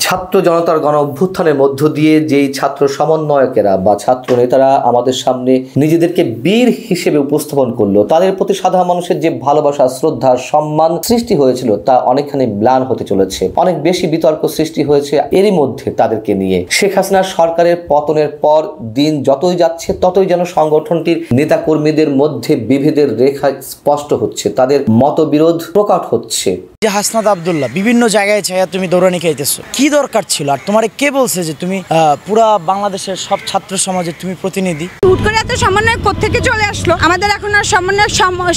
ছাত্র জনতার গণ অভ্যুত্থানের মধ্য দিয়ে যেই ছাত্র সমন্বয়কেরা বা ছাত্র নেতারা আমাদের সামনে নিজেদেরকে বীর হিসেবে উপস্থাপন করলো, তাদের প্রতি সাধারণ মানুষের যে ভালোবাসা, শ্রদ্ধা, সম্মান সৃষ্টি হয়েছিল তা অনেকখানি ম্লান হতে চলেছে। অনেক বেশি বিতর্ক সৃষ্টি হয়েছে এরই মধ্যে তাদেরকে নিয়ে। শেখ হাসিনার সরকারের পতনের পর দিন যতই যাচ্ছে ততই যেন সংগঠনটির নেতাকর্মীদের মধ্যে বিভেদের রেখা স্পষ্ট হচ্ছে, তাদের মতবিরোধ প্রকট হচ্ছে। যে হাসনাত আব্দুল্লাহ বিভিন্ন জায়গায় ছায়া তুমি দৌড়ানি খাইতেছো, কি দরকার ছিল? আর তোমারে কে বলছে যে তুমি পুরা বাংলাদেশের সব ছাত্র সমাজের তুমি প্রতিনিধি? হুট করে এত সমন্বয়ক কোত্থেকে চলে আসলো? আমাদের এখন আর সমন্বয়ক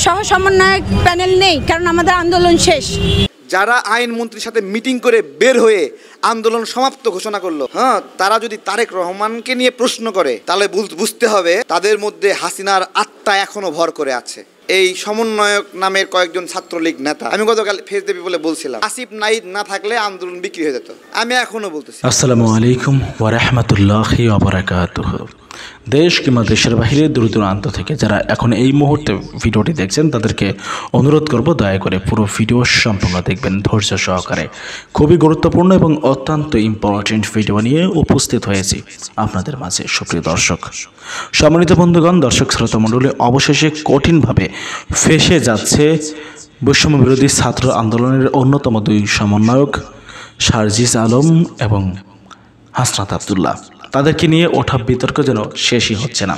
সহ সমন্বয়ক প্যানেল নেই, কারণ আমাদের আন্দোলন শেষ। যারা আইনমন্ত্রীর সাথে মিটিং করে বের হয়ে আন্দোলন সমাপ্ত ঘোষণা করলো, তারা যদি তারেক রহমানকে নিয়ে প্রশ্ন করে তাহলে বুঝতে হবে তাদের মধ্যে হাসিনার আত্মা এখনো ভর করে আছে। এই সমন্বয়ক নামের কয়েকজন ছাত্রলীগ নেতা, আমি গতকাল ফেসদেবী বলে বলছিলাম, আসিফ নাইদ না থাকলে আন্দোলন বিক্রি হয়ে যেত। আমি এখনো বলতেছি। আসসালামু আলাইকুম ওয়া রাহমাতুল্লাহি ওয়া বারাকাতুহু। দেশ কিংবা দেশের বাহিরে দূর দূরান্ত থেকে যারা এখন এই মুহূর্তে ভিডিওটি দেখছেন তাদেরকে অনুরোধ করব, দয়া করে পুরো ভিডিও সম্পূর্ণ দেখবেন ধৈর্য সহকারে। খুবই গুরুত্বপূর্ণ এবং অত্যন্ত ইম্পর্টেন্ট ভিডিও নিয়ে উপস্থিত হয়েছি আপনাদের মাঝে। সুপ্রিয় দর্শক, সম্মানিত বন্ধুগণ, দর্শক শ্রোতা মণ্ডলী, অবশেষে কঠিনভাবে ফেঁসে যাচ্ছে বৈষম্য বিরোধী ছাত্র আন্দোলনের অন্যতম দুই সমন্বয়ক সার্জিস আলম এবং হাসনাত আব্দুল্লাহ। তাদেরকে নিয়ে ওঠা বিতর্ক যেন শেষই হচ্ছে না।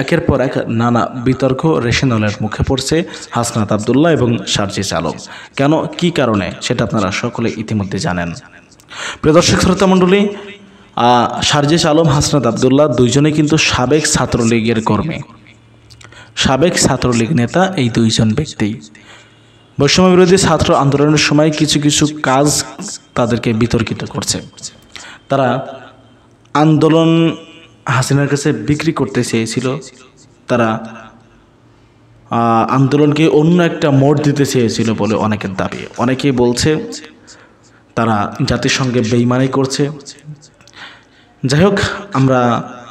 একের পর এক নানা বিতর্ক রেশনালের মুখে পড়ছে হাসনাত আব্দুল্লাহ এবং সার্জিস আলম। কেন, কি কারণে, সেটা আপনারা সকলে ইতিমধ্যে জানেন। প্রিয় দর্শক শ্রোতা মণ্ডলী, সার্জিস আলম, হাসনাত আব্দুল্লাহ দুইজনে কিন্তু সাবেক ছাত্রলীগের কর্মী, সাবেক ছাত্রলীগ নেতা। এই দুইজন ব্যক্তি বৈষম্য বিরোধী ছাত্র আন্দোলনের সময় কিছু কিছু কাজ তাদেরকে বিতর্কিত করছে। তারা আন্দোলন হাসিনার কাছে বিক্রি করতে চেয়েছিল, তারা আন্দোলনকে অন্য একটা মোড় দিতে চেয়েছিল বলে অনেকের দাবি। অনেকেই বলছে তারা জাতিসংঘে বেইমানি করছে। যাই হোক, আমরা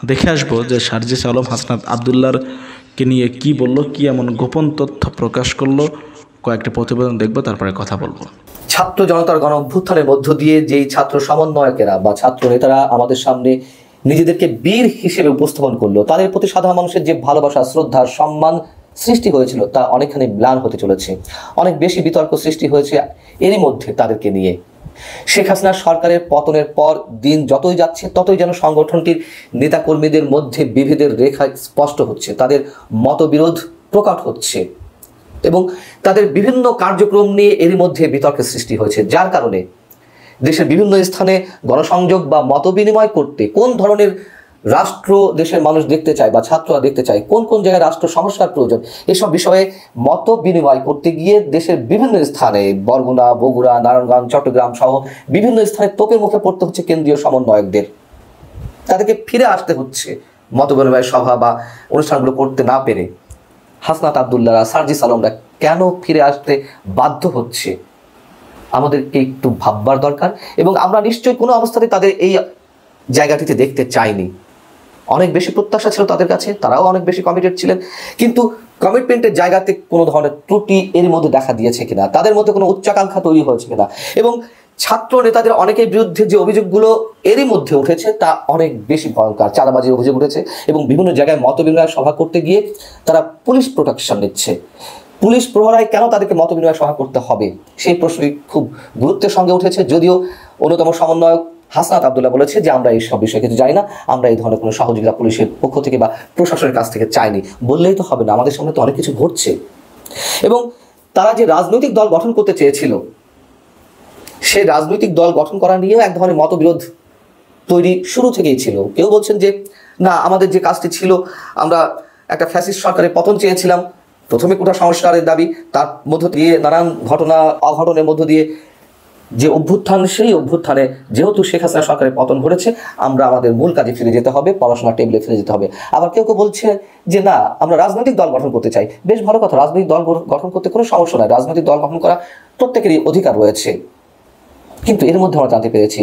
দেখে আসবো যে সার্জিস আলম হাসনাত আব্দুল্লাহকে নিয়ে কি বলল, কি এমন গোপন তথ্য প্রকাশ করলো। কয়েকটা প্রতিবেদন দেখবো, তারপরে কথা বলবো। ছাত্র জনতার গণ অভ্যুত্থানের মধ্য দিয়ে যেই ছাত্র সমন্বয়কেরা বা ছাত্র নেতারা আমাদের সামনে নিজেদেরকে বীর হিসেবে উপস্থাপন করলো, তাদের প্রতি সাধারণ মানুষের যে ভালোবাসা, শ্রদ্ধা, সম্মান সৃষ্টি হয়েছিল তা অনেকখানি ম্লান হতে চলেছে। অনেক বেশি বিতর্ক সৃষ্টি হয়েছে এরই মধ্যে তাদেরকে নিয়ে। শেখ হাসিনার সরকারের পতনের পর দিন যতই যাচ্ছে ততই যেন সংগঠনটির নেতাকর্মীদের মধ্যে বিভেদের রেখা স্পষ্ট হচ্ছে, তাদের মতবিরোধ প্রকট হচ্ছে এবং তাদের বিভিন্ন কার্যক্রম নিয়ে এরই মধ্যে বিতর্কের সৃষ্টি হয়েছে, যার কারণে দেশের বিভিন্ন স্থানে গণসংযোগ বা মত বিনিময় করতে কোন ধরনের রাষ্ট্র দেশের মানুষ দেখতে চায় বা ছাত্ররা দেখতে চায়, কোন কোন জায়গায় রাষ্ট্র সংস্কার প্রয়োজন, এসব বিষয়ে মত বিনিময় করতে গিয়ে দেশের বিভিন্ন স্থানে বরগুনা, বগুড়া, নারায়ণগঞ্জ, চট্টগ্রাম সহ বিভিন্ন স্থানে তোপের মুখে পড়তে হচ্ছে কেন্দ্রীয় সমন্বয়কদের। তাদেরকে ফিরে আসতে হচ্ছে মত বিনিময় সভা বা অনুষ্ঠানগুলো করতে না পেরে। হাসনাত আব্দুল্লাহরা, সার্জিস আলমরা কেন ফিরে আসতে বাধ্য হচ্ছে, আমাদেরকে একটু ভাববার দরকার। এবং আমরা নিশ্চয়ই কোনো অবস্থাতে তাদের এই জায়গাটিতে দেখতে চাইনি। অনেক বেশি প্রত্যাশা ছিল তাদের কাছে, তারাও অনেক বেশি কমিটেড ছিলেন, কিন্তু কমিটমেন্টের জায়গাতে কোনো ধরনের ত্রুটি এর মধ্যে দেখা দিয়েছে কিনা, তাদের মধ্যে কোনো উচ্চাকাঙ্ক্ষা তৈরি হয়েছে কিনা, এবং ছাত্র নেতাদের অনেকের বিরুদ্ধে যে অভিযোগগুলো এরই মধ্যে উঠেছে তা অনেক বেশি ভয়ঙ্কর। চাঁদাবাজির অভিযোগ উঠেছে এবং বিভিন্ন জায়গায় মত বিনিময় সভা করতে গিয়ে তারা পুলিশ প্রোটেকশন নিচ্ছে। পুলিশ প্রহরায় কেন তাদেরকে মত বিনিময় সভা করতে হবে, সেই প্রশ্নই খুব গুরুত্বের সঙ্গে উঠেছে। যদিও অন্যতম সমন্বয়ক হাসনাত আব্দুল্লাহ বলেছে যে আমরা এই সব বিষয়ে কিছু জানি না, আমরা এই ধরনের কোনো সহযোগিতা পুলিশের পক্ষ থেকে বা প্রশাসনের কাছ থেকে চাইনি। বললেই তো হবে না, আমাদের সামনে তো অনেক কিছু ঘটছে। এবং তারা যে রাজনৈতিক দল গঠন করতে চেয়েছিল, সেই রাজনৈতিক দল গঠন করা নিয়েও এক ধরনের মতবিরোধ তৈরি শুরু থেকেই ছিল। কেউ বলছেন যে না, আমাদের যে কাজটি ছিল, আমরা একটা ফ্যাসিস্ট সরকারের পতন চেয়েছিলাম, প্রথমে কোটা সংস্কারের দাবি, তার মধ্য দিয়ে নানান ঘটনা অঘটনের মধ্য দিয়ে যে অভ্যুত্থান, সেই অভ্যুত্থানে যেহেতু শেখ হাসিনা সরকারের পতন ঘটেছে, আমরা আমাদের মূল কাজে ফিরে যেতে হবে, পড়াশোনার টেবিলে ফিরে যেতে হবে। আবার কেউ কেউ বলছে যে না, আমরা রাজনৈতিক দল গঠন করতে চাই। বেশ ভালো কথা, রাজনৈতিক দল গঠন করতে কোনো সমস্যা নয়, রাজনৈতিক দল গঠন করা প্রত্যেকেরই অধিকার রয়েছে। কিন্তু এর মধ্যে আমরা জানতে পেরেছি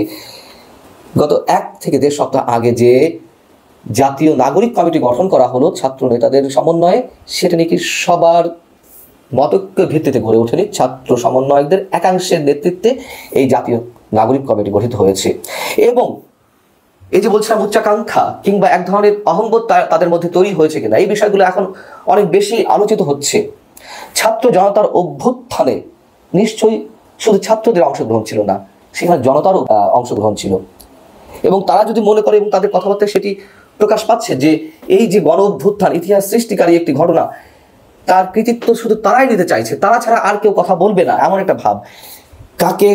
গত 1 থেকে 1.5 সপ্তাহ আগে যে জাতীয় নাগরিক কমিটি গঠন করা হলো ছাত্র নেতাদের সমন্বয়ে, সেটা নাকি সবার মতৈক্যের ভিত্তিতে গড়ে ওঠেনি, ছাত্র সমন্বয়কদের একাংশের নেতৃত্বে এই জাতীয় নাগরিক কমিটি গঠিত হয়েছে। এবং এই যে বলছিলাম উচ্চাকাঙ্ক্ষা কিংবা এক ধরনের অহংবোধ তাদের মধ্যে তৈরি হয়েছে কিনা, এই বিষয়গুলো এখন অনেক বেশি আলোচিত হচ্ছে। ছাত্র জনতার অভ্যুত্থানে নিশ্চয়ই শুধু ছাত্রদের অংশগ্রহণ ছিল না, সেখানে জনতারও অংশগ্রহণ ছিল। এবং তারা যদি মনে করে এবং তাদের কথাবার্তায় সেটি প্রকাশ পাচ্ছে যে এই যে গণ অভ্যুত্থান ইতিহাস সৃষ্টিকারী একটি ঘটনা, তার কৃতিত্ব শুধু তারাই নিতে চাইছে, তারা ছাড়া আর কেউ কথা বলবে না, এমন একটা ভাব। কাকে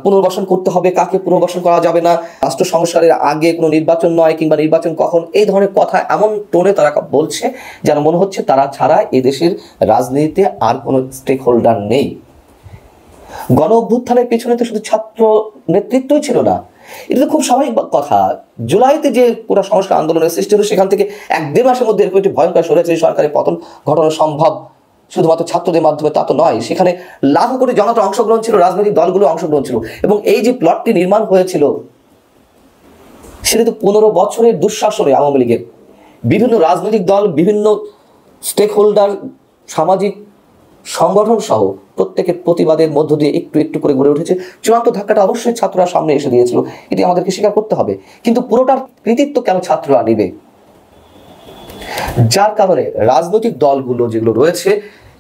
পুনর্বাসন করতে হবে, কাকে পুনর্বাসন করা যাবে না, রাষ্ট্র সংস্কারের আগে কোনো নির্বাচন নয় কিংবা নির্বাচন কখন, এই ধরনের কথা এমন টোনে তারা বলছে যেন মনে হচ্ছে তারা ছাড়া এদেশের রাজনীতিতে আর কোনো স্টেক হোল্ডার নেই। গণ অভ্যুত্থানের পিছনে তো শুধু ছাত্র নেতৃত্বই ছিল না, এটা তো খুব স্বাভাবিক কথা। জুলাইতে যে পুরো সংস্কার আন্দোলনের সৃষ্টি হলো, সেখান থেকে 1-1.5 মাসের মধ্যে এরকম একটি ভয়ঙ্কর স্বৈরাচারী সরকারের পতন ঘটানো সম্ভব শুধুমাত্র ছাত্রদের মাধ্যমে তা তো নয়, সেখানে লাখো কোটি জনতার অংশগ্রহণ ছিল, রাজনৈতিক দলগুলো অংশগ্রহণ ছিল। এবং এই যে প্লটটি নির্মাণ হয়েছিল সেটা তো 15 বছরের দুঃশাসনে আওয়ামী লীগের বিভিন্ন রাজনৈতিক দল, বিভিন্ন স্টেক হোল্ডার, সামাজিক সংগঠন সহ প্রত্যেকের প্রতিবাদের মধ্য দিয়ে একটু একটু করে গড়ে উঠেছে। চূড়ান্ত ধাক্কাটা অবশ্যই ছাত্ররা সামনে এসে দিয়েছিল, এটি আমাদেরকে স্বীকার করতে হবে। কিন্তু পুরোটার কৃতিত্ব কেন ছাত্ররা নেবে? যার কারণে রাজনৈতিক দলগুলো যেগুলো রয়েছে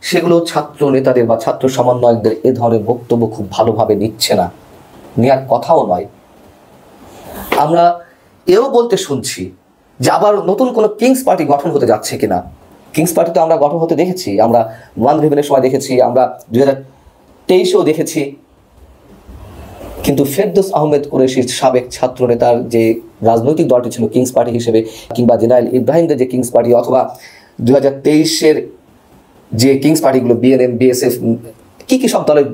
সেগুলো ছাত্র নেতাদের বা ছাত্র সমন্বয়কদের এ ধরনের বক্তব্য খুব ভালোভাবে নিচ্ছে না, নেওয়ার কথাও নয়। আমরা এও বলতে শুনছি যে আবার নতুন কোনো কিংস পার্টি গঠন হতে যাচ্ছে কিনা। কিংস পার্টি তো আমরা গঠন হতে দেখেছি, আমরা ওয়ান রিভেনের সময় দেখেছি, আমরা 2023-এও দেখেছি। কিন্তু ফেরদৌস আহমেদ কুরেশির সাবেক ছাত্র নেতার যে রাজনৈতিক দলটি ছিল কিংস পার্টি হিসেবে, কিংবা জেনারেল ইব্রাহিমদের যে কিংস পার্টি, অথবা 2023-এর যে কিংস পার্টিগুলো বিএনএম, বিএসএফ, কি সব দলের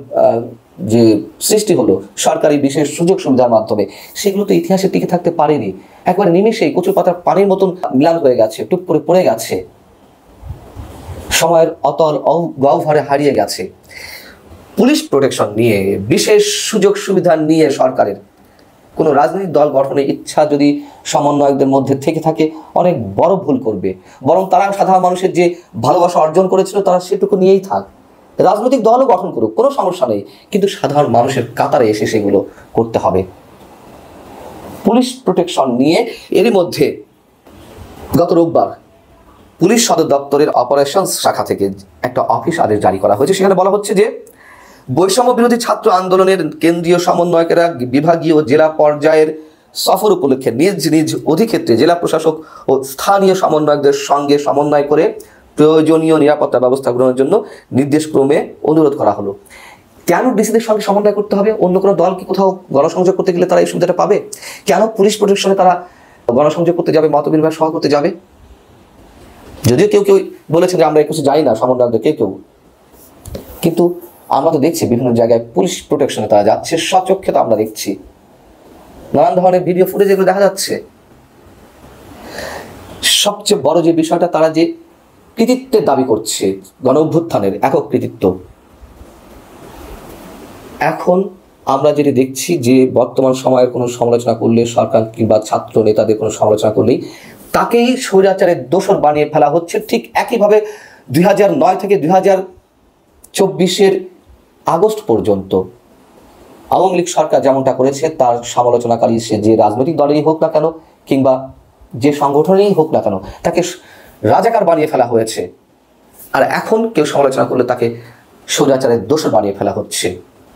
যে সৃষ্টি হলো সরকারি বিশেষ সুযোগ সুবিধার মাধ্যমে, সেগুলো তো ইতিহাসে টিকে থাকতে পারেনি। একবারে নিমেষেই কচুর পাতার পানির মতন ম্লান হয়ে গেছে, টুপ করে পড়ে গেছে, সময়ের অতল গহ্বরে হারিয়ে গেছে। পুলিশ প্রোটেকশন নিয়ে, বিশেষ সুযোগ সুবিধা নিয়ে সরকারের কোনো রাজনৈতিক দল গঠনের ইচ্ছা যদি সমন্বয়কদের মধ্যে থেকে থাকে, অনেক বড় ভুল করবে। বরং তারা সাধারণ মানুষের যে ভালোবাসা অর্জন করেছিল তারা সেটুকু নিয়েই থাক, রাজনৈতিক দলও গঠন করুক, কোনো সমস্যা নেই, কিন্তু সাধারণ মানুষের কাতারে এসে সেগুলো করতে হবে। পুলিশ প্রোটেকশন নিয়ে এরই মধ্যে গত রোববার পুলিশ সদর দপ্তরের অপারেশনস শাখা থেকে একটা অফিস আদেশ জারি করা হয়েছে। সেখানে বলা হচ্ছে যে বৈষম্য বিরোধী ছাত্র আন্দোলনের কেন্দ্রীয় সমন্বয়কেরা বিভাগীয় জেলা পর্যায়ের সফর উপলক্ষে নিজ নিজ অধিক্ষেত্রে জেলা প্রশাসক ও স্থানীয় সমন্বয়কদের সঙ্গে সমন্বয় করে প্রয়োজনীয় নিরাপত্তা ব্যবস্থা গ্রহণের জন্য নির্দেশক্রমে অনুরোধ করা হলো। কেন ডিসিদের সঙ্গে সমন্বয় করতে হবে? অন্য কোনো দল কি কোথাও গণসংযোগ করতে গেলে তারা এই সুবিধাটা পাবে? কেন পুলিশ প্রোটেকশনে তারা গণসংযোগ করতে যাবে, মত বিনিময় সভা করতে যাবে? যদিও কেউ কেউ বলেছেন যে আমরা কিছু জানি না সমন্বয়কদের কেউ, কিন্তু আমরা তো দেখছি বিভিন্ন জায়গায় পুলিশ প্রোটেকশনে তারা যাচ্ছে, স্বচক্ষে তো আমরা দেখছি, নানান ধরনের ভিডিও ফুটেজ এগুলো দেখা যাচ্ছে। সবচেয়ে বড় যে বিষয়টা, তারা যে কৃতিত্বের দাবি করছে, গণ অভ্যুত্থানের একক কৃতিত্ব, এখন আমরা যেটি দেখছি যে বর্তমান সময়ের কোনো সমালোচনা করলে, সরকার কিংবা ছাত্র নেতাদের কোনো সমালোচনা করলেই তাকেই স্বৈরাচারের দোষর বানিয়ে ফেলা হচ্ছে। ঠিক একইভাবে 2009 থেকে 2024-এর আগস্ট পর্যন্ত আওয়ামী লীগ সরকার যেমনটা করেছে, তার সমালোচনাকারী সে যে রাজনৈতিক দলেরই হোক না কেন কিংবা যে সংগঠনেই হোক না কেন, তাকে রাজাকার বানিয়ে ফেলা হয়েছে। আর এখন কেউ সমালোচনা করলে তাকে স্বৈরাচারের দোষর বানিয়ে ফেলা হচ্ছে।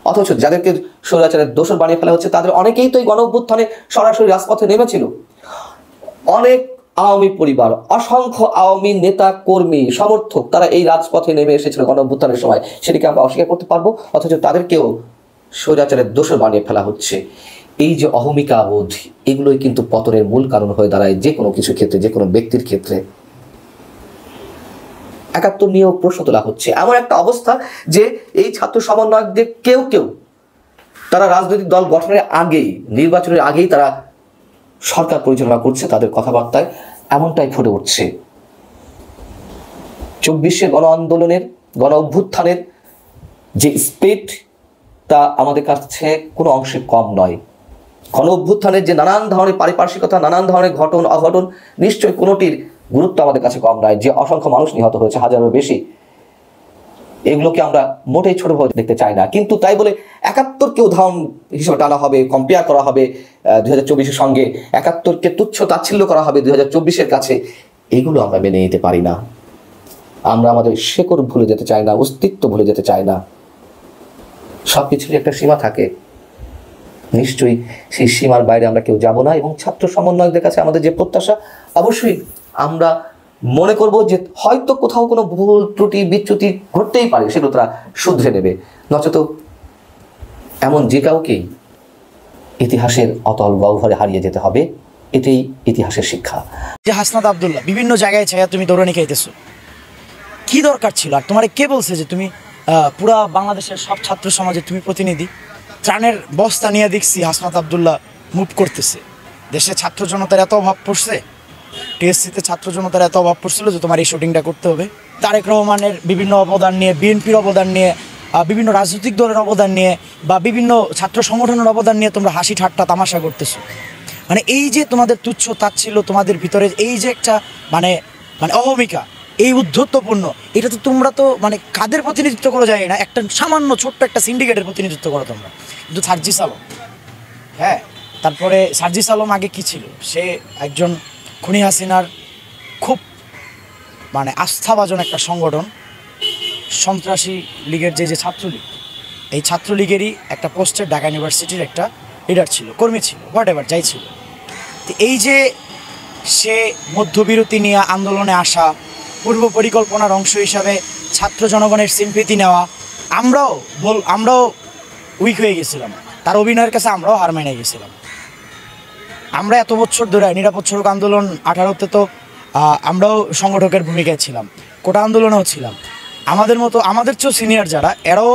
অথচ যাদেরকে স্বৈরাচারের দোষর বানিয়ে ফেলা হচ্ছে তাদের অনেকেই তো এই গণ অভ্যুত্থানে সরাসরি রাজপথে নেমেছিল। অনেক আওয়ামী পরিবার, অসংখ্য আওয়ামী নেতা কর্মী সমর্থক, তারা এই রাজপথে নেমে এসেছিল গণ অভ্যুত্থানের সময়, সেটিকে আমরা অস্বীকার করতে পারবো? অথচ তাদেরকেও স্বৈরাচারের দোষর বানিয়ে ফেলা হচ্ছে। এই যে অহমিকা বোধ, এগুলোই কিন্তু পতনের মূল কারণ হয়ে দাঁড়ায় যে কোনো কিছু ক্ষেত্রে, যে কোনো ব্যক্তির ক্ষেত্রে। 71 নিয়েও প্রশ্ন তোলা হচ্ছে, এমন একটা অবস্থা যে এই ছাত্র সমন্বয়কদের কেউ কেউ তারা রাজনৈতিক দল গঠনের আগেই, নির্বাচনের আগেই তারা সরকার পরিচালনা করছে, তাদের কথাবার্তায় এমনটাই ফুটে উঠছে। 24-এ গণ আন্দোলনের, গণ অভ্যুত্থানের যে স্পিড, তা আমাদের কাছে কোনো অংশে কম নয়। গণ অভ্যুত্থানের যে নানান ধরনের পারিপার্শ্বিকতা, নানান ধরনের ঘটন অঘটন, নিশ্চয়ই কোনোটির গুরুত্ব আমাদের কাছে কম নয়। যে অসংখ্য মানুষ নিহত হয়েছে, হাজারেরও বেশি, এগুলোকে আমরা মোটেই ছোটভাবে দেখতে চাই না। কিন্তু তাই বলে 71কে উদাহরণ হিসেবে টানা হবে, কম্পেয়ার করা হবে 2024-এর সঙ্গে, 71কে তুচ্ছ তাচ্ছিল্য করা হবে 2024-এর কাছে, এগুলো আমরা মেনে নিতে পারি না। আমরা আমাদের শেকড় ভুলে যেতে চাই না, অস্তিত্ব ভুলে যেতে চাই না। সব কিছুরই একটা সীমা থাকে, নিশ্চয়ই সেই সীমার বাইরে আমরা কেউ যাব না। এবং ছাত্র সমন্বয়কদের কাছে আমাদের যে প্রত্যাশা, অবশ্যই আমরা মনে করব যে হয়তো কোথাও কোনো ভুল ত্রুটি বিচ্যুতি ঘটতেই পারে, সেগুলো তারা শুধরে নেবে, নচেত এমন যে কাউকেই ইতিহাসের অতল গহ্বরে হারিয়ে যেতে হবে। এটাই ইতিহাসের শিক্ষা। যে হাসনাত আব্দুল্লাহ বিভিন্ন জায়গায় ছায়া তুমি দৌড়ানি খাইতেছো, কি দরকার ছিল? আর তোমারে কে বলছে যে তুমি পুরা বাংলাদেশের সব ছাত্র সমাজে তুমি প্রতিনিধি? ত্রাণের বস্তা নিয়ে দেখছি হাসনাত আব্দুল্লাহ মুভ করতেছে। দেশে ছাত্র জনতার এত অভাব পড়ছে, টিএসসিতে ছাত্র জনতার এত অভাব পড়ছিল যে তোমার এই শুটিংটা করতে হবে। তারেক রহমানের বিভিন্ন অবদান নিয়ে, বিএনপির অবদান নিয়ে, বিভিন্ন রাজনৈতিক দলের অবদান নিয়ে বা বিভিন্ন ছাত্র সংগঠনের অবদান নিয়ে তোমরা হাসি ঠাট্টা তামাশা করতেছো। মানে এই যে তোমাদের তুচ্ছ তাচ্ছিল্য, তোমাদের ভিতরে এই যে একটা মানে মানে অহমিকা, এই উদ্ধত্তপূর্ণ, এটা তো তোমরা তো মানে কাদের প্রতিনিধিত্ব করো যায় না, একটা সামান্য ছোট্ট একটা সিন্ডিকেটের প্রতিনিধিত্ব করো তোমরা। কিন্তু সার্জিস আলম, হ্যাঁ, তারপরে সার্জিস আলম আগে কি ছিল? সে একজন খুনি হাসিনার খুব মানে আস্থাভাজন একটা সংগঠন, সন্ত্রাসী লীগের যে ছাত্রলীগ, এই ছাত্রলীগেরই একটা পোস্টের ঢাকা ইউনিভার্সিটির একটা লিডার ছিল, কর্মী ছিল, হোয়াট এভার যাই ছিল। তো এই যে সে মধ্যবিরতি নিয়ে আন্দোলনে আসা, পূর্ব পরিকল্পনার অংশ হিসাবে ছাত্র জনগণের সিম্পিতি নেওয়া, আমরাও উইক হয়ে গেছিলাম তার অভিনয়ের কাছে, আমরাও হার মেনে গেছিলাম। আমরা এত বছর ধরে নিরাপদ সড়ক আন্দোলন 18তে তো আমরাও সংগঠকের ভূমিকায় ছিলাম, কোটা আন্দোলনেও ছিলাম। আমাদের চেয়েও সিনিয়র যারা, এরাও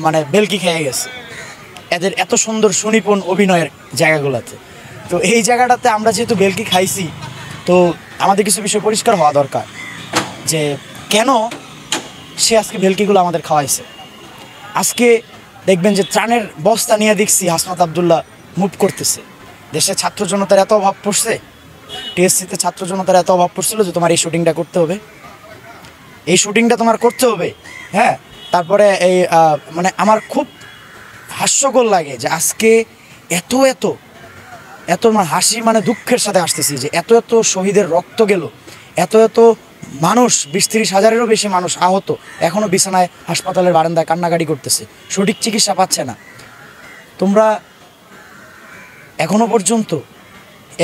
মানে বেলকি খেয়ে গেছে এদের এত সুন্দর সুনিপুণ অভিনয়ের জায়গাগুলোতে। তো এই জায়গাটাতে আমরা যেহেতু বেলকি খাইছি, তো আমাদের কিছু বিষয় পরিষ্কার হওয়া দরকার যে কেন সে আজকে বেলকিগুলো আমাদের খাওয়াইছে। আজকে দেখবেন যে ত্রাণের বস্তা নিয়ে দেখছি হাসনাত আব্দুল্লাহ মুভ করতেছে। দেশে ছাত্র জনতার এত অভাব পড়ছে, টিএসসিতে ছাত্র জনতার এত অভাব পড়ছিল যে তোমার এই শুটিংটা করতে হবে, এই শুটিংটা তোমার করতে হবে। হ্যাঁ, তারপরে এই মানে আমার খুব হাস্যকর লাগে যে আজকে এত এত এত মানে হাসি মানে দুঃখের সাথে আসতেছি যে এত এত শহীদের রক্ত গেল, এত এত মানুষ, 20-30 হাজারেরও বেশি মানুষ আহত, এখনও বিছানায় হাসপাতালের বারান্দায় কান্নাকাটি করতেছে, সঠিক চিকিৎসা পাচ্ছে না। তোমরা এখনো পর্যন্ত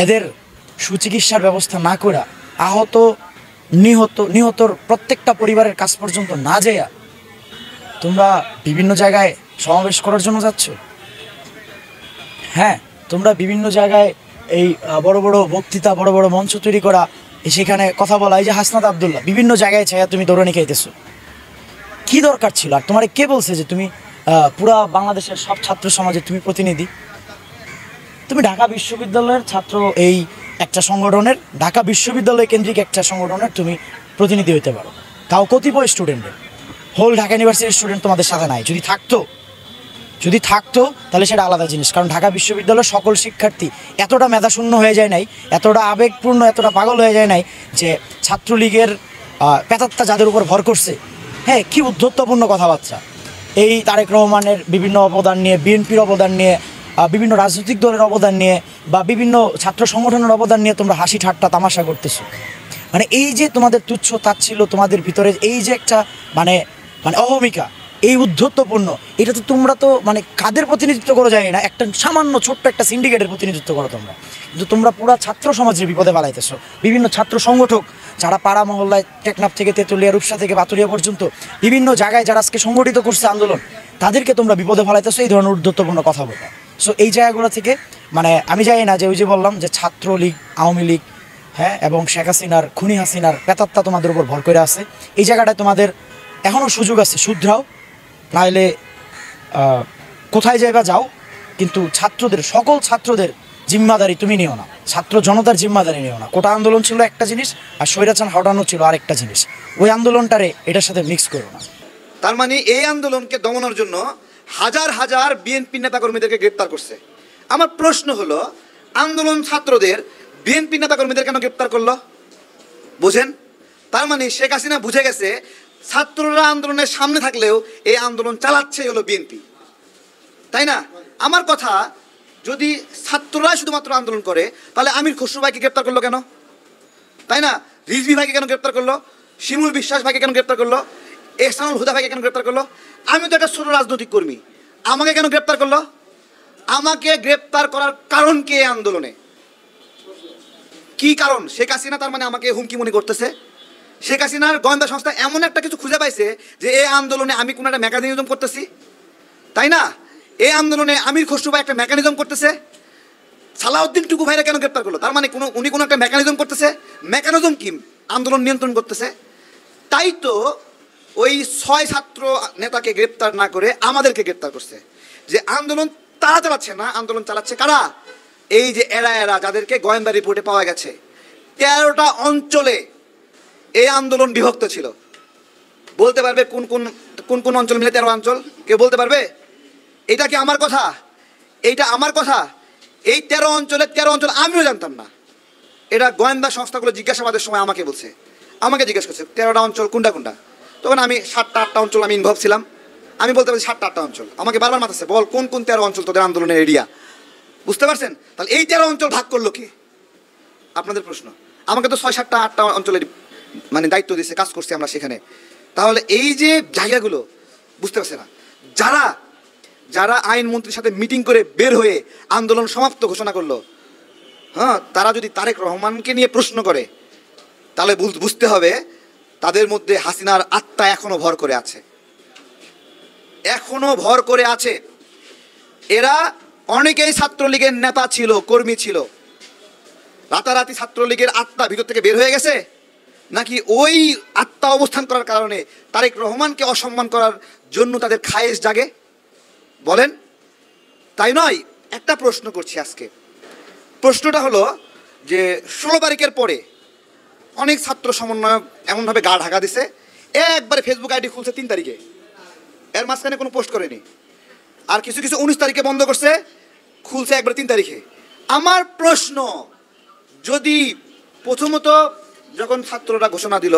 এদের সুচিকিৎসার ব্যবস্থা না করে আহত নিহতর প্রত্যেকটা পরিবারের কাছ পর্যন্ত না যাইয়া তোমরা বিভিন্ন জায়গায় সমাবেশ করার জন্য যাচ্ছ। হ্যাঁ, তোমরা বিভিন্ন জায়গায় এই বড় বড় বক্তৃতা, বড় বড় মঞ্চ তৈরি করা, সেখানে কথা বলা, এই যে হাসনাত আব্দুল্লাহ বিভিন্ন জায়গায় ছায়া তুমি দৌড়ানি খাইতেছো, কি দরকার ছিল? আর তোমারে কে বলছে যে তুমি পুরা বাংলাদেশের সব ছাত্র সমাজে তুমি প্রতিনিধি? তুমি ঢাকা বিশ্ববিদ্যালয়ের ছাত্র, এই একটা সংগঠনের, ঢাকা বিশ্ববিদ্যালয় কেন্দ্রিক একটা সংগঠনের তুমি প্রতিনিধি হইতে পারো, তাও কতিপয় স্টুডেন্টের। হোল ঢাকা ইউনিভার্সিটির স্টুডেন্ট তোমাদের সাথে নাই। যদি থাকতো তাহলে সেটা আলাদা জিনিস, কারণ ঢাকা বিশ্ববিদ্যালয়ের সকল শিক্ষার্থী এতটা মেধাশূন্য হয়ে যায় নাই, এতটা আবেগপূর্ণ, এতটা পাগল হয়ে যায় নাই যে ছাত্রলীগের পেতাত্তা যাদের উপর ভর করছে। হ্যাঁ, কি উদ্ধত্তপূর্ণ কথাবার্তা! এই তারেক রহমানের বিভিন্ন অবদান নিয়ে, বিএনপির অবদান নিয়ে, বিভিন্ন রাজনৈতিক দলের অবদান নিয়ে বা বিভিন্ন ছাত্র সংগঠনের অবদান নিয়ে তোমরা হাসি ঠাট্টা তামাশা করতেছো। মানে এই যে তোমাদের তুচ্ছ তাচ্ছিল্য, তোমাদের ভিতরে এই যে একটা মানে মানে অহমিকা, এই উদ্ধত্তপূর্ণ, এটা তো তোমরা তো মানে কাদের প্রতিনিধিত্ব করো যায় না, একটা সামান্য ছোট্ট একটা সিন্ডিকেটের প্রতিনিধিত্ব করো তোমরা। কিন্তু তোমরা পুরো ছাত্র সমাজের বিপদে ফেলাইতেছো। বিভিন্ন ছাত্র সংগঠক যারা পাড়া মহল্লায়, টেকনাফ থেকে তেঁতুলিয়া, রূপসা থেকে বাতুলিয়া পর্যন্ত বিভিন্ন জায়গায় যারা আজকে সংগঠিত করছে আন্দোলন, তাদেরকে তোমরা বিপদে ফেলাইতেছো এই ধরনের উদ্ধত্তপূর্ণ কথা বলে। সো এই জায়গাগুলো থেকে মানে আমি জানি না যে ওই যে বললাম যে ছাত্রলীগ, আওয়ামী লীগ, হ্যাঁ, এবং শেখ হাসিনার, খুনি হাসিনার পেতাত্তা তোমাদের উপর ভর করে আছে। এই জায়গাটায় তোমাদের এখনও সুযোগ আছে, শুধরাও, নাহলে কোথায় যাইবা যাও, কিন্তু ছাত্রদের, সকল ছাত্রদের জিম্মাদারি তুমি নিও না, ছাত্র জনতার জিম্মাদারি নিও না। কোটা আন্দোলন ছিল একটা জিনিস, আর স্বৈরাচার হটানো ছিল আরেকটা জিনিস। ওই আন্দোলনটারে এটার সাথে মিক্স করো না। তার মানে এই আন্দোলনকে দমনের জন্য হাজার হাজার বিএনপি নেতাকর্মীদেরকে গ্রেপ্তার করছে। আমার প্রশ্ন হলো, আন্দোলন ছাত্রদের বিএনপি নেতাকর্মীদের কেন গ্রেপ্তার করলো? বুঝেন? তার মানে শেখ হাসিনা বুঝে গেছে ছাত্ররা আন্দোলনের সামনে থাকলেও এই আন্দোলন চালাচ্ছে হলো বিএনপি, তাই না? আমার কথা, যদি ছাত্ররা শুধুমাত্র আন্দোলন করে তাহলে আমির খসরু ভাইকে গ্রেপ্তার করলো কেন, তাই না? রিজভী ভাইকে কেন গ্রেপ্তার করলো? শিমুল বিশ্বাস ভাইকে কেন গ্রেপ্তার করলো? এহসানুল হুদা ভাইকে কেন গ্রেপ্তার করলো? আমি তো একটা ছোট রাজনৈতিক কর্মী, আমাকে কেন গ্রেপ্তার করলো? আমাকে গ্রেপ্তার করার কারণ কি? এই আন্দোলনে কি কারণ? শেখ হাসিনা তার মানে আমাকে হুমকি মনে করতেছে? শেখ হাসিনার গোয়েন্দা সংস্থা এমন একটা কিছু খুঁজে পাইছে যে এই আন্দোলনে আমি কোনো একটা মেকানিজম করতেছি, তাই না? এই আন্দোলনে আমির খসরু ভাই একটা মেকানিজম করতেছে। সালাউদ্দিন টুকু ভাইরা কেন গ্রেপ্তার করলো? তার মানে উনি কোনো একটা মেকানিজম করতেছে। মেকানিজম কি? আন্দোলন নিয়ন্ত্রণ করতেছে। তাই তো ওই 6 ছাত্র নেতাকে গ্রেপ্তার না করে আমাদেরকে গ্রেপ্তার করছে। যে আন্দোলন তারা চালাচ্ছে না, আন্দোলন চালাচ্ছে কারা? এই যে এরা যাদেরকে গোয়েন্দা রিপোর্টে পাওয়া গেছে 13টা অঞ্চলে এই আন্দোলন বিভক্ত ছিল। বলতে পারবে কোন কোন কোন অঞ্চল মিলে 13 অঞ্চল? কেউ বলতে পারবে? এটা কি আমার কথা? এইটা আমার কথা? এই 13 অঞ্চল আমিও জানতাম না। এটা গোয়েন্দা সংস্থাগুলো জিজ্ঞাসাবাদের সময় আমাকে বলছে, আমাকে জিজ্ঞেস করছে 13টা অঞ্চল কোনটা কোনটা। তখন আমি 7টা 8টা অঞ্চল আমি ইনভলভ ছিলাম। আমি বলতে পারছি 7টা 8টা অঞ্চল। আমাকে বারবার মাথাচ্ছে, বল কোন কোন 13 অঞ্চল তোদের আন্দোলনের এরিয়া। বুঝতে পারছেন? তাহলে এই 13 অঞ্চল ভাগ করলো কে? আপনাদের প্রশ্ন। আমাকে তো 6 7টা 8টা অঞ্চলের মানে দায়িত্ব দিয়েছে, কাজ করছি আমরা সেখানে। তাহলে এই যে জায়গাগুলো বুঝতে পারছে না, যারা আইনমন্ত্রীর সাথে মিটিং করে বের হয়ে আন্দোলন সমাপ্ত ঘোষণা করলো, হ্যাঁ, তারা যদি তারেক রহমানকে নিয়ে প্রশ্ন করে তাহলে বুঝতে হবে তাদের মধ্যে হাসিনার আত্মা এখনো ভর করে আছে, এখনো ভর করে আছে। এরা অনেকেই ছাত্রলীগের নেতা ছিল, কর্মী ছিল। রাতারাতি ছাত্রলীগের আত্মা ভিতর থেকে বের হয়ে গেছে, নাকি ওই আত্মা অবস্থান করার কারণে তারেক রহমানকে অসম্মান করার জন্য তাদের খায়েশ জাগে? বলেন, তাই নয়? একটা প্রশ্ন করছি আজকে। প্রশ্নটা হলো যে 16 তারিখের পরে অনেক ছাত্র সমন্বয়ক এমনভাবে গা ঢাকা দিছে, একবারে ফেসবুক আইডি খুলছে 3 তারিখে, এর মাঝখানে কোনো পোস্ট করেনি। আর কিছু 19 তারিখে বন্ধ করছে, খুলছে একবারে 3 তারিখে। আমার প্রশ্ন, যদি প্রথমত যখন ছাত্ররা ঘোষণা দিল,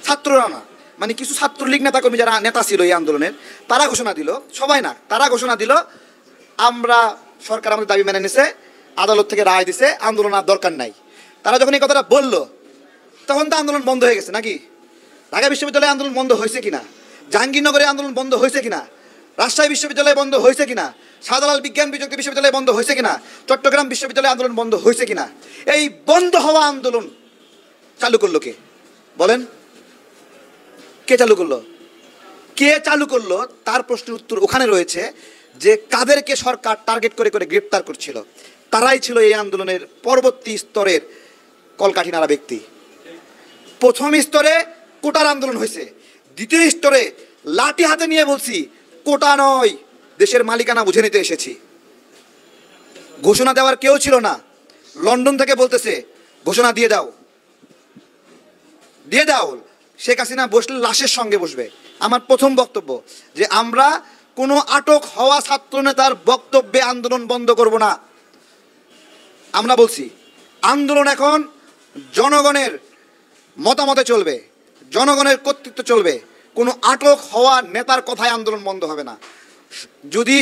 ছাত্ররা না মানে কিছু ছাত্রলীগ নেতাকর্মী যারা নেতা ছিল এই আন্দোলনের, তারা ঘোষণা দিল, সবাই না, তারা ঘোষণা দিল আমরা, সরকার আমাদের দাবি মেনে নিছে, আদালত থেকে রায় দিছে, আন্দোলন আর দরকার নাই। তারা যখন এই কথাটা বললো তখন তো আন্দোলন বন্ধ হয়ে গেছে নাকি? ঢাকা বিশ্ববিদ্যালয়ে আন্দোলন বন্ধ হয়েছে কিনা? জাহাঙ্গীরনগরে আন্দোলন বন্ধ হয়েছে কিনা? রাজশাহী বিশ্ববিদ্যালয়ে বন্ধ হয়েছে কিনা? শাহজালাল বিজ্ঞান প্রযুক্তি বিশ্ববিদ্যালয়ে বন্ধ হয়েছে কিনা? চট্টগ্রাম বিশ্ববিদ্যালয়ে আন্দোলন বন্ধ হয়েছে কিনা? এই বন্ধ হওয়া আন্দোলন চালু করলো কে? বলেন, কে চালু করলো? কে চালু করলো? তার প্রশ্নের উত্তর ওখানে রয়েছে যে কাদেরকে সরকার টার্গেট করে করে গ্রেপ্তার করছিল, তারাই ছিল এই আন্দোলনের পরবর্তী স্তরের কলকাঠি নাড়া ব্যক্তি। প্রথম স্তরে কোটার আন্দোলন হয়েছে, দ্বিতীয় স্তরে লাঠি হাতে নিয়ে বলছি কোটা নয়, দেশের মালিকানা বুঝে নিতে এসেছি। ঘোষণা দেওয়ার কেউ ছিল না, লন্ডন থেকে বলতেছে ঘোষণা দিয়ে দাও, দিয়ে দাও। শেখ হাসিনা বসলে লাশের সঙ্গে বসবে। আমার প্রথম বক্তব্য যে আমরা কোনো আটক হওয়া ছাত্র নেতার বক্তব্যে আন্দোলন বন্ধ করব না। আমরা বলছি আন্দোলন এখন জনগণের মতামতে চলবে, জনগণের কর্তৃত্ব চলবে। কোনো আটক হওয়া নেতার কথায় আন্দোলন বন্ধ হবে না। যদি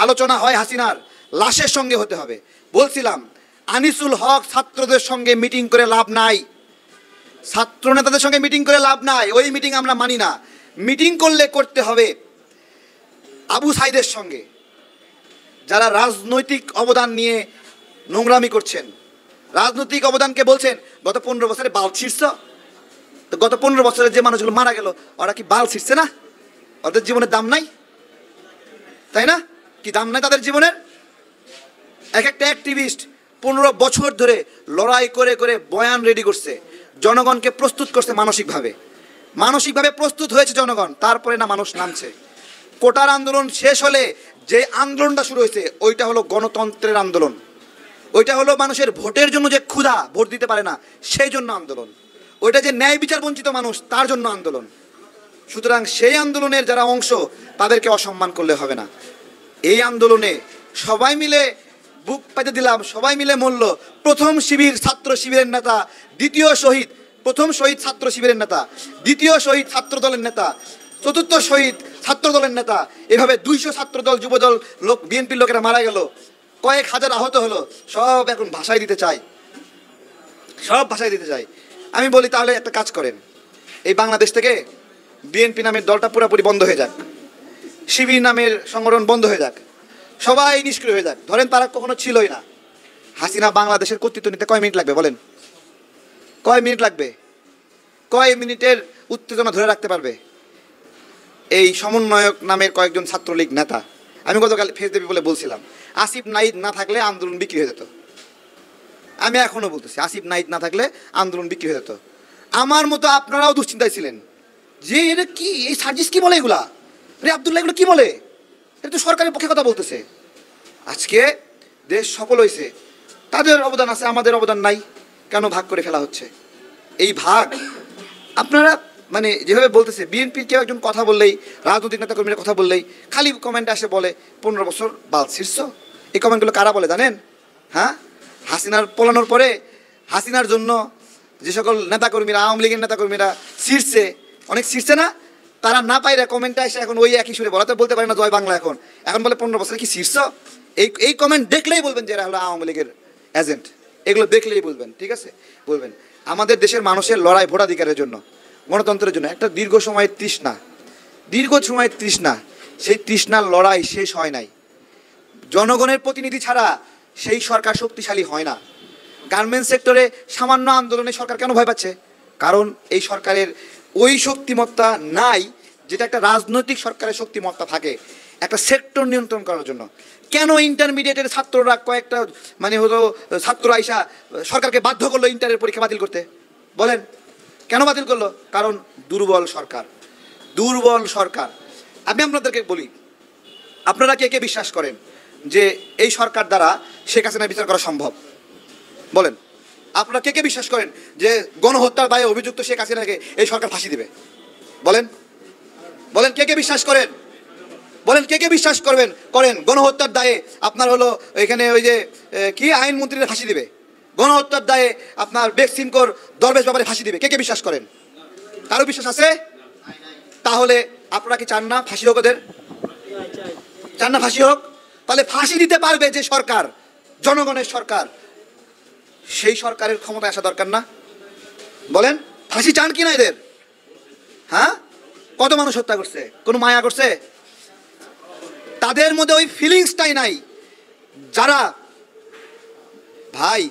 আলোচনা হয় হাসিনার, লাশের সঙ্গে হতে হবে। বলছিলাম আনিসুল হক ছাত্রদের সঙ্গে মিটিং করে লাভ নাই, ছাত্র নেতাদের সঙ্গে মিটিং করে লাভ নাই, ওই মিটিং আমরা মানি না। মিটিং করলে করতে হবে আবু সাইদের সঙ্গে, যারা রাজনৈতিক অবদান নিয়ে নোংরামি করছেন, রাজনৈতিক অবদানকে বলছেন গত 15 বছরে বাল ছিঁড়ছ। তো গত 15 বছরে যে মানুষগুলো মারা গেল ওরা কি বাল ছিঁড়ছে না? ওদের জীবনের দাম নাই, তাই না? কি দাম নাই তাদের জীবনের? এক একটা অ্যাক্টিভিস্ট 15 বছর ধরে লড়াই করে করে বয়ান রেডি করছে, জনগণকে প্রস্তুত করছে মানসিকভাবে, মানসিকভাবে প্রস্তুত হয়েছে জনগণ। তারপরে না মানুষ নামছে। কোটার আন্দোলন শেষ হলে যে আন্দোলনটা শুরু হয়েছে ওইটা হলো গণতন্ত্রের আন্দোলন, ওইটা হলো মানুষের ভোটের জন্য যে ক্ষুধা, ভোট দিতে পারে না সেই জন্য আন্দোলন, ওইটা যে ন্যায় বিচার বঞ্চিত মানুষ তার জন্য আন্দোলন। সুতরাং সেই আন্দোলনের যারা অংশ তাদেরকে অসম্মান করলে হবে না। এই আন্দোলনে সবাই মিলে বুক পেতে দিলাম, সবাই মিলে মরল। প্রথম শিবির ছাত্র শিবিরের নেতা, দ্বিতীয় শহীদ প্রথম শহীদ ছাত্র শিবিরের নেতা, দ্বিতীয় শহীদ ছাত্র দলের নেতা, চতুর্থ শহীদ ছাত্র দলের নেতা, এভাবে 200 ছাত্রদল যুবদল লোক বিএনপির লোকেরা মারা গেল, কয়েক হাজার আহত হলো, সব এখন ভাষায় দিতে চায়, সব ভাষায় দিতে চায়। আমি বলি তাহলে একটা কাজ করেন, এই বাংলাদেশ থেকে বিএনপি নামের দলটা পুরোপুরি বন্ধ হয়ে যাক, শিবির নামের সংগঠন বন্ধ হয়ে যাক, সবাই নিষ্ক্রিয় হয়ে যাক। ধরেন তারা কখনো ছিলই না। হাসিনা বাংলাদেশের কর্তৃত্ব নিতে কয় মিনিট লাগবে বলেন? কয় মিনিট লাগবে? কয় মিনিটের উত্তেজনা ধরে রাখতে পারবে এই সমন্বয়ক নামের কয়েকজন ছাত্রলীগ নেতা? আমি গতকাল ফেসদেবী বলে বলছিলাম, আসিফ নাহিদ না থাকলে আন্দোলন বিক্রি হয়ে যেত। আমি এখনও বলতেছি, আসিফ নাহিদ না থাকলে আন্দোলন বিক্রি হয়ে যেত। আমার মতো আপনারাও দুশ্চিন্তায় ছিলেন যে এটা কি, এই সার্জিস কি বলে, এগুলা রে আব্দুল্লাহ এগুলো কি বলে, এটা তো সরকারের পক্ষে কথা বলতেছে। আজকে দেশ সফল হয়েছে, তাদের অবদান আছে, আমাদের অবদান নাই, কেন ভাগ করে ফেলা হচ্ছে? এই ভাগ আপনারা মানে যেভাবে বলতেছে, বিএনপির কেউ একজন কথা বললেই, রাজনৈতিক নেতাকর্মীরা কথা বললেই খালি কমেন্টে আসে বলে 15 বছর বাল শীর্ষ। এই কমেন্টগুলো কারা বলে জানেন? হ্যাঁ, হাসিনার পলানোর পরে হাসিনার জন্য যে সকল নেতাকর্মীরা, আওয়ামী লীগের নেতাকর্মীরা শীর্ষে, অনেক শীর্ষে না, তারা না পাইরা কমেন্টে আসে এখন ওই একই সুরে বলাতে বলতে পারে না জয় বাংলা, এখন বলে 15 বছর কি শীর্ষ। এই কমেন্ট দেখলেই বলবেন যে এরা হলো আওয়ামী লীগের এজেন্ট, এগুলো দেখলেই বলবেন, ঠিক আছে? বলবেন আমাদের দেশের মানুষের লড়াই ভোটাধিকারের জন্য, গণতন্ত্রের জন্য একটা দীর্ঘ সময়ের তৃষ্ণা, সেই তৃষ্ণার লড়াই শেষ হয় নাই। জনগণের প্রতিনিধি ছাড়া সেই সরকার শক্তিশালী হয় না। গার্মেন্টস সেক্টরে সামান্য আন্দোলনে সরকার কেন ভয় পাচ্ছে? কারণ এই সরকারের ওই শক্তিমত্তা নাই যেটা একটা রাজনৈতিক সরকারের শক্তিমত্তা থাকে একটা সেক্টর নিয়ন্ত্রণ করার জন্য। কেন ইন্টারমিডিয়েটের ছাত্ররা কয়েকটা মানে হলো ছাত্র আইসা সরকারকে বাধ্য করলো ইন্টারের পরীক্ষা বাতিল করতে? বলেন কেন বাতিল করলো? কারণ দুর্বল সরকার। আমি আপনাদেরকে বলি, আপনারা কে কে বিশ্বাস করেন যে এই সরকার দ্বারা শেখ হাসিনার বিচার করা সম্ভব? বলেন আপনারা কে কে বিশ্বাস করেন যে গণহত্যার দায়ে অভিযুক্ত শেখ হাসিনাকে এই সরকার ফাঁসি দিবে? বলেন কে কে বিশ্বাস করেন? বলেন কে কে বিশ্বাস করেন গণহত্যার দায়ে আপনার হলো এখানে ওই যে কি আইনমন্ত্রীরা ফাঁসি দিবে? গণহত্যার দায়ে আপনার বেক্সিমকোর দরবেশ ব্যাপারে ফাঁসি দিবে? কে কে বিশ্বাস করেন? কারো বিশ্বাস আছে? তাহলে আপনারা কি চান না ফাঁসি হোক? ওদের চান না ফাঁসি হোক? তাহলে ফাঁসি দিতে পারবে যে সরকার, জনগণের সরকার, সেই সরকারের ক্ষমতায় আসা দরকার না? বলেন ফাঁসি চান কিনা এদের? হ্যাঁ, কত মানুষ হত্যা করছে, কোনো মায়া করছে? তাদের মধ্যে ওই ফিলিংসটাই নাই। যারা ভাই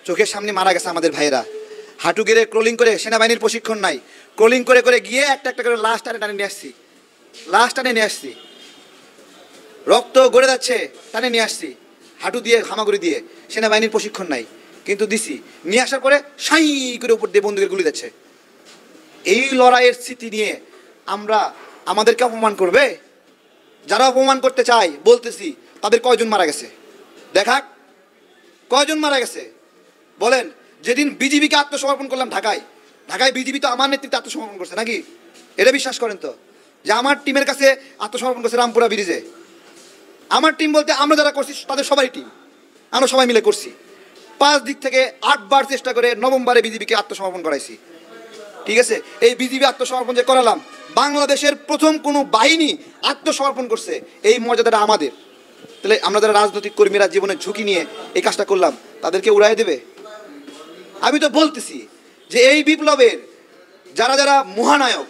চোখের সামনে মারা গেছে আমাদের ভাইয়েরা, হাঁটু গেড়ে ক্রলিং করে, সেনাবাহিনীর প্রশিক্ষণ নাই, ক্রলিং করে গিয়ে একটা করে লাশ টানে নিয়ে আসছি, রক্ত গড়ে যাচ্ছে, টানে নিয়ে আসছি, হাঁটু দিয়ে হামাগুড়ি দিয়ে, সেনাবাহিনীর প্রশিক্ষণ নাই, কিন্তু দিছি, নিয়ে আসার পরে সাই করে উপর দিয়ে বন্দুকের গুলি যাচ্ছে। এই লড়াইয়ের স্মৃতি নিয়ে আমরা আমাদেরকে অপমান করবে? যারা অপমান করতে চায় বলতেছি তাদের কয়জন মারা গেছে দেখাক, কয়জন মারা গেছে বলেন। যেদিন বিজিবিকে আত্মসমর্পণ করলাম ঢাকায় বিজিবি তো আমার নেতৃত্বে আত্মসমর্পণ করছে নাকি? এটা বিশ্বাস করেন তো যে আমার টিমের কাছে আত্মসমর্পণ করছে রামপুরা ব্রিজে? আমার টিম বলতে আমরা যারা করছি তাদের সবাই টিম, আমরা সবাই মিলে করছি। 5 দিক থেকে 8 বার চেষ্টা করে নভেম্বরে বিজিবিকে আত্মসমর্পণ করাইছি, ঠিক আছে? এই বিজিবি আত্মসমর্পণ যে করালাম, বাংলাদেশের প্রথম কোনো বাহিনী আত্মসমর্পণ করছে, এই মর্যাদাটা আমাদের। তাহলে আমরা যারা রাজনৈতিক কর্মীরা জীবনের ঝুঁকি নিয়ে এই কাজটা করলাম, তাদেরকে উড়াই দেবে? আমি তো বলতেছি যে এই বিপ্লবের যারা মহানায়ক,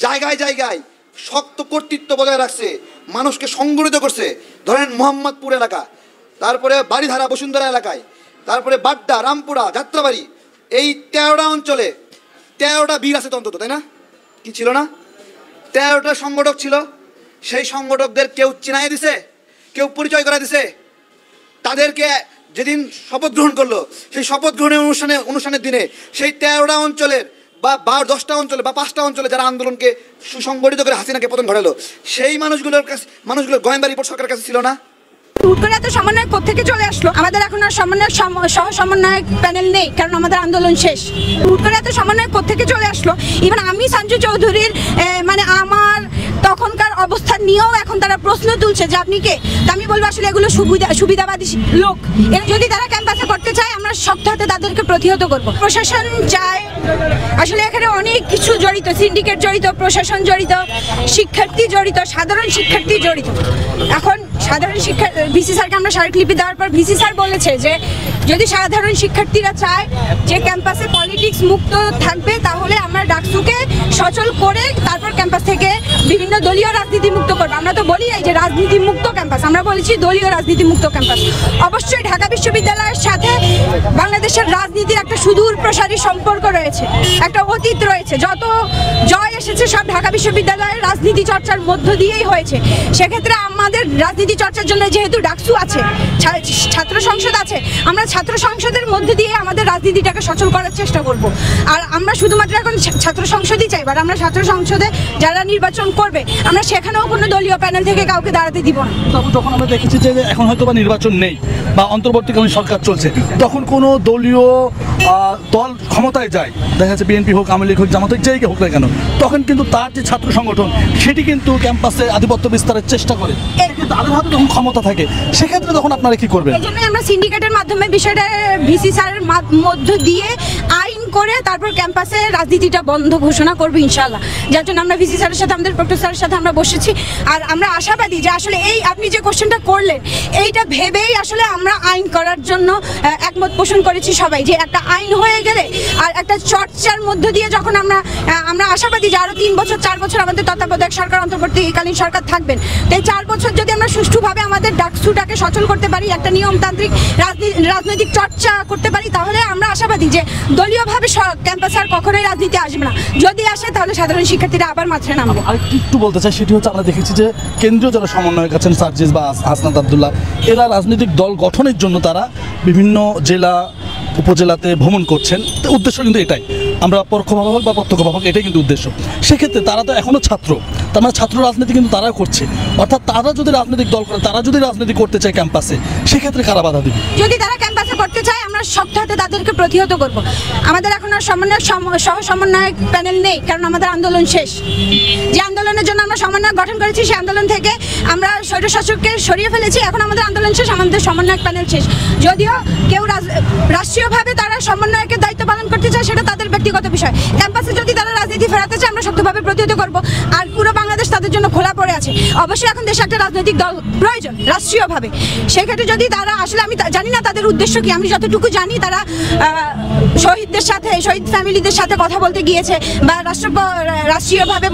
জায়গায় শক্ত কর্তৃত্ব বজায় রাখছে, মানুষকে সংগঠিত করছে, ধরেন মোহাম্মদপুর এলাকা, তারপরে বাড়িধারা বসুন্ধরা এলাকায়, তারপরে বাড্ডা, রামপুরা, যাত্রাবাড়ি, এই 13টা অঞ্চলে 13টা বীর আছে তো অন্তত, তাই না? কি ছিল না? 13টা সংগঠক ছিল। সেই সংগঠকদের কেউ চিনাই দিছে, কেউ পরিচয় করা দিছে। তাদেরকে যেদিন শপথ গ্রহণ করলো, সেই শপথ গ্রহণের অনুষ্ঠানের দিনে সেই 13টা অঞ্চলের বা 10টা অঞ্চলে বা 5টা অঞ্চলে যারা আন্দোলনকে সুসংগঠিত করে হাসিনাকে পতন ঘটালো, সেই মানুষগুলোর গোয়েন্দা রিপোর্ট সরকারের কাছে ছিল না? হুট করে এত সমন্বয়ক কোত্থেকে চলে আসলো? আমাদের এখন আর সহ সমন্বয়ক প্যানেল নেই, কারণ আমাদের আন্দোলন শেষ। হুট করে এত সমন্বয়ক কোত্থেকে চলে আসলো? ইভেন আমি সঞ্জু চৌধুরীর মানে আমার তখনকার অবস্থান নিয়েও এখন তারা প্রশ্ন তুলছে যে আপনি কে? তা আমি বলবো আসলে এগুলো সুবিধাবাদী লোক। যদি তারা ক্যাম্পাসে করতে চায় আমরা শক্ত হাতে তাদেরকে প্রতিহত করব। প্রশাসন চায়, আসলে এখানে অনেক কিছু জড়িত, সিন্ডিকেট জড়িত, প্রশাসন জড়িত, শিক্ষার্থী জড়িত, সাধারণ শিক্ষার্থী জড়িত। এখন সাধারণ ভিসি স্যারকে আমরা স্মারকলিপি দেওয়ার পর ভিসি স্যার বলেছে যে যদি সাধারণ শিক্ষার্থীরা চায় যে ক্যাম্পাসে পলিটিক্স মুক্ত থাকবে তাহলে আমরা ডাকসুকে সচল করে তারপর ক্যাম্পাস থেকে বিভিন্ন দলীয় রাজনীতি মুক্ত করবো। আমরা তো বলি এই যে রাজনীতি মুক্ত ক্যাম্পাস, আমরা বলেছি দলীয় রাজনীতি মুক্ত ক্যাম্পাস। অবশ্যই ঢাকা বিশ্ববিদ্যালয়ের সাথে বাংলাদেশের রাজনীতির একটা সুদূর প্রসারী সম্পর্ক রয়েছে, একটা অতীত রয়েছে। যত জয় এসেছে সব ঢাকা বিশ্ববিদ্যালয়ের রাজনীতি চর্চার মধ্য দিয়েই হয়েছে। সেক্ষেত্রে আমাদের রাজনীতি চর্চার জন্য যেহেতু ডাকসু আছে, ছাত্র সংসদ আছে, আমরা ছাত্র সংসদের মধ্যে দিয়ে আমাদের রাজনীতিটাকে সচল করার চেষ্টা করব। আর আমরা শুধুমাত্র এখন ছাত্র সংসদই চাই, বাট আমরা ছাত্র সংসদে যারা নির্বাচন করবে আমরা সেখানেও কোনো দলীয় প্যানেল থেকে কাউকে দাঁড়াতে দিব না। যখন আমরা দেখেছি যে এখন হয়তো বা নির্বাচন নেই বা অন্তর্বর্তীকালীন সরকার চলছে, তখন কোনো দলীয় দল ক্ষমতায় যায়, দেখা যাচ্ছে বিএনপি হোক, আওয়ামী লীগ হোক, জামাত হোক, যেই হোক না কেন, তখন কিন্তু তার যে ছাত্র সংগঠন সেটি কিন্তু ক্যাম্পাসে আধিপত্য বিস্তারের চেষ্টা করে। তাদের হাতে যখন ক্ষমতা থাকে সেক্ষেত্রে তখন আপনারা কি করবেন? এই জন্য আমরা সিন্ডিকেটের মাধ্যমে বিষয়টা ভিসি স্যারের মধ্য দিয়ে আইন করে তারপর ক্যাম্পাসে রাজনীতিটা বন্ধ ঘোষণা করবো ইনশাআল্লাহ। যার জন্য আমরা ভিসি স্যারের সাথে, আমাদের প্রক্টর স্যারের সাথে আমরা বসেছি। আর আমরা আশাবাদী যে আসলে এই আপনি যে কোশ্চেনটা করলেন এইটা ভেবেই আসলে আমরা আইন করার জন্য একমত পোষণ করেছি সবাই, যে একটা আইন হয়ে গেলে আর একটা চর্চার মধ্য দিয়ে যখন আমরা আশাবাদী যে আরো 3 বছর 4 বছর আমাদের তত্ত্বাবধায়ক সরকার, অন্তর্বর্তীকালীন সরকার থাকবেন। তাই 4 বছর যদি আমরা সুষ্ঠুভাবে আমাদের ডাকসুটাকে সচল করতে পারি, একটা নিয়মতান্ত্রিক রাজনৈতিক চর্চা করতে পারি, তাহলে আমরা আশাবাদী যে দলীয়ভাবে ক্যাম্পাসে আর কখনোই রাজনীতি আসবে না। যদি আসে তাহলে সাধারণ শিক্ষার্থীরা আবার মাঠে নামবে। একটু বলতে চাই, সেটি হচ্ছে আমরা দেখেছি যে কেন্দ্রীয় যারা সমন্বয়ক আছেন সার্জিস বা হাসনাত আব্দুল্লাহ, এরা রাজনৈতিক দল গঠনের জন্য তারা বিভিন্ন জেলা উপজেলাতে ভ্রমণ করছেন। উদ্দেশ্য কিন্তু এটাই, আমরা পরোক্ষভাবে হোক বা প্রত্যক্ষভাবে হোক, এটাই কিন্তু উদ্দেশ্য। সেক্ষেত্রে তারা তো এখনও ছাত্র, তার মানে ছাত্র রাজনীতি কিন্তু তারা করছে। অর্থাৎ তারা যদি রাজনৈতিক দল করে, তারা যদি রাজনীতি করতে চায় ক্যাম্পাসে, সেক্ষেত্রে কারা বাধা দেবে? যদি তারা ক্যাম্পাসে করতে চায় আমরা শক্ত হাতে তাদেরকে প্রতিহত করব। আমাদের এখন আর সহ সমন্বয়ক প্যানেল নেই, কারণ আমাদের আন্দোলন শেষ। যে আন্দোলনের জন্য আমরা সমন্বয়ক গঠন করেছি সেই আন্দোলন থেকে আমরা স্বৈরশাসককে সরিয়ে ফেলেছি। এখন আমাদের আন্দোলন শেষ, আমাদের সমন্বয়ক প্যানেল শেষ। যদিও কেউ রাষ্ট্রীয়ভাবে তারা সমন্বয়কের দায়িত্ব পালন করতে চায় সেটা তাদের ব্যক্তিগত বিষয়। ক্যাম্পাসে যদি তারা রাজনীতি ফেরাতে চায় আমরা শক্তভাবে প্রতিহত করব। আর পুরো বাংলাদেশ তাদের জন্য খোলা পড়ে আছে। অবশ্যই এখন দেশে একটা রাজনৈতিক দল প্রয়োজন রাষ্ট্রীয়ভাবে। সেক্ষেত্রে যদি তারা আসলে, আমি জানি না তাদের উদ্দেশ্য কি, আমি যতটুকু জানি তারা শহীদদের সাথে, শহীদ ফ্যামিলিদের সাথে কথা বলতে গিয়েছে বা রাষ্ট্রীয়ভাবে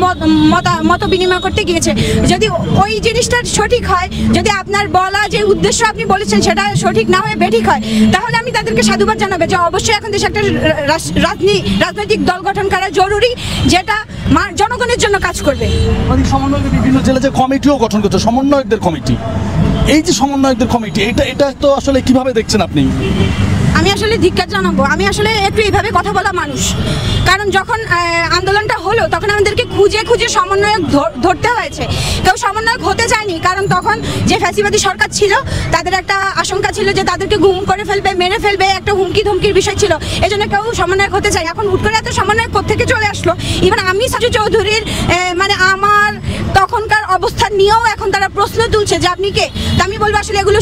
মত বিনিময় করতে গিয়েছে। যদি ওই জিনিসটা সঠিক হয়, যদি আপনার বলা যে উদ্দেশ্য আপনি বলেছেন সেটা সঠিক না হয়ে বেঠিক হয়, তাহলে আমি তাদেরকে সাধুবাদ জানাবো যে অবশ্যই এখন দেশে একটা রাজনৈতিক দল গঠন করা জরুরি, যেটা জনগণের জন্য কাজ করবে। সমন্বয়কের বিভিন্ন জেলা যে কমিটিও গঠন করছে, সমন্বয়কদের কমিটি, এই যে সমন্বয়কদের কমিটি, এটা তো আসলে কিভাবে দেখছেন আপনি? আমি আসলে ধিক্কার জানাবো। আমি আসলে একটু এইভাবে কথা বলা মানুষ, কারণ যখন আন্দোলনটা হলো তখন আমাদেরকে খুঁজে খুঁজে সমন্বয়ক ধরতে হয়েছে। কেউ সমন্বয়ক হতে চায়নি, কারণ তখন যে ফ্যাসিবাদী সরকার ছিল তাদের একটা আশঙ্কা ছিল যে তাদেরকে গুম করে ফেলবে, মেরে ফেলবে, একটা হুমকি ধমকির বিষয় ছিল। এই জন্য কেউ সমন্বয়ক হতে চায়। এখন হুট করে এত সমন্বয়ক কোত্থেকে চলে আসলো? ইভেন আমি সাজু চৌধুরীর মানে আমার তখনকার অবস্থান নিয়েও এখন তারা প্রশ্ন তুলছে যে আপনি কে। তা আমি বলবো আসলে এগুলো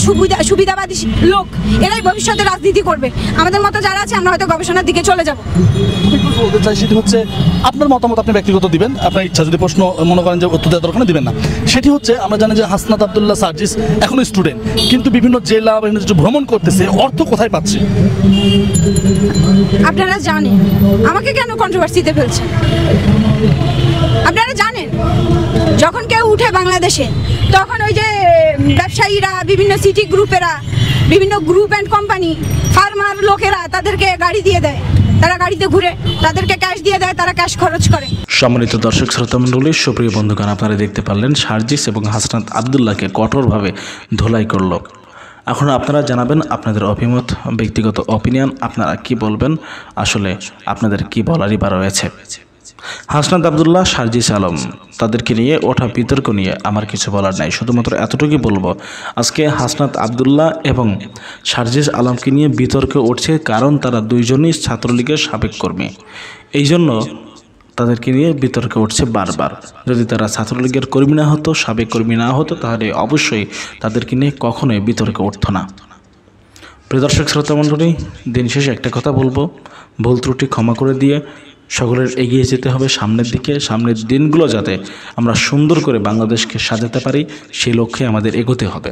সুবিধাবাদী লোক, এরাই ভবিষ্যতে রাজনীতি করবে। আমাদের মতো যারা আছে আমরা হয়তো গবেষণার দিকে চলে যাব। বলতে চাই সেটি হচ্ছে আপনার মতামত আপনি ব্যক্তিগত দিবেন, আপনার ইচ্ছা, যদি প্রশ্ন মনে করেন যে উত্তর দেওয়ার দরকার দিবেন না। সেটি হচ্ছে আমরা জানি যে হাসনাত আব্দুল্লাহ সার্জিস এখনো স্টুডেন্ট, কিন্তু বিভিন্ন জেলা বিভিন্ন ভ্রমণ করতেছে, অর্থ কোথায় পাচ্ছে? আপনারা জানেন, আমাকে কেন কন্ট্রোভার্সিতে ফেলছেন? আপনারা জানেন যখন কেউ উঠে বাংলাদেশে তখন ওই যে ব্যবসায়ীরা, বিভিন্ন সিটি গ্রুপেরা, বিভিন্ন গ্রুপ অ্যান্ড কোম্পানি, ফার্মার লোকেরা তাদেরকে গাড়ি দিয়ে দেয়, তারা গাড়িতে ঘুরে, তাদেরকে ক্যাশ দিয়ে দেয়, তারা ক্যাশ খরচ করে। সম্মানিত দর্শক শ্রোতা মণ্ডলী, সুপ্রিয় বন্ধুগণ, আপনারা দেখতে পারলেন সার্জিস এবং হাসনাত আব্দুল্লাহকে কঠোরভাবে ধোলাই করল। এখন আপনারা জানাবেন আপনাদের অভিমত, ব্যক্তিগত অপিনিয়ন, আপনারা কি বলবেন, আসলে আপনাদের কি বলারই বা রয়েছে। হাসনাত আব্দুল্লাহ, সার্জিস আলম, তাদেরকে নিয়ে ওঠা বিতর্ক নিয়ে আমার কিছু বলার নাই। শুধুমাত্র এতটুকুই বলবো, আজকে হাসনাত আব্দুল্লাহ এবং সার্জিস আলমকে নিয়ে বিতর্ক উঠছে, কারণ তারা দুইজনই ছাত্রলীগের সাবেক কর্মী। এই জন্য তাদেরকে নিয়ে বিতর্ক উঠছে বারবার। যদি তারা ছাত্রলীগের কর্মী না হতো, সাবেক কর্মী না হতো, তাহলে অবশ্যই তাদেরকে নিয়ে কখনোই বিতর্ক উঠত না। প্রিয় দর্শক শ্রোতা মণ্ডলী, দিন শেষে একটা কথা বলবো, ভুল ত্রুটি ক্ষমা করে দিয়ে সকলের এগিয়ে যেতে হবে সামনের দিকে। সামনের দিনগুলো যাতে আমরা সুন্দর করে বাংলাদেশকে সাজাতে পারি, সেই লক্ষ্যে আমাদের এগোতে হবে।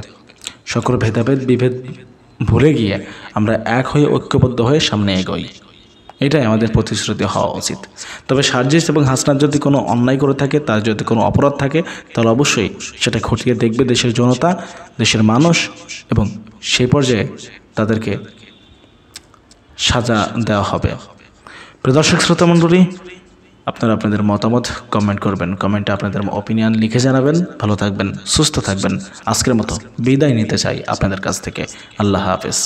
সকল ভেদাভেদ বিভেদ ভুলে গিয়ে আমরা এক হয়ে ঐক্যবদ্ধ হয়ে সামনে এগোই, এটাই আমাদের প্রতিশ্রুতি হওয়া উচিত। তবে সার্জিস এবং হাসনাত যদি কোনো অন্যায় করে থাকে, তার যদি কোনো অপরাধ থাকে, তাহলে অবশ্যই সেটা খতিয়ে দেখবে দেশের জনতা, দেশের মানুষ, এবং সেই পর্যায়ে তাদেরকে সাজা দেওয়া হবে। প্রিয় দর্শক শ্রোতা মণ্ডলী, আপনারা আপনাদের মতামত কমেন্ট করবেন, কমেন্টে আপনাদের অপিনিয়ন লিখে জানাবেন। ভালো থাকবেন, সুস্থ থাকবেন। আজকের মতো বিদায় নিতে চাই আপনাদের কাছ থেকে। আল্লাহ হাফেজ।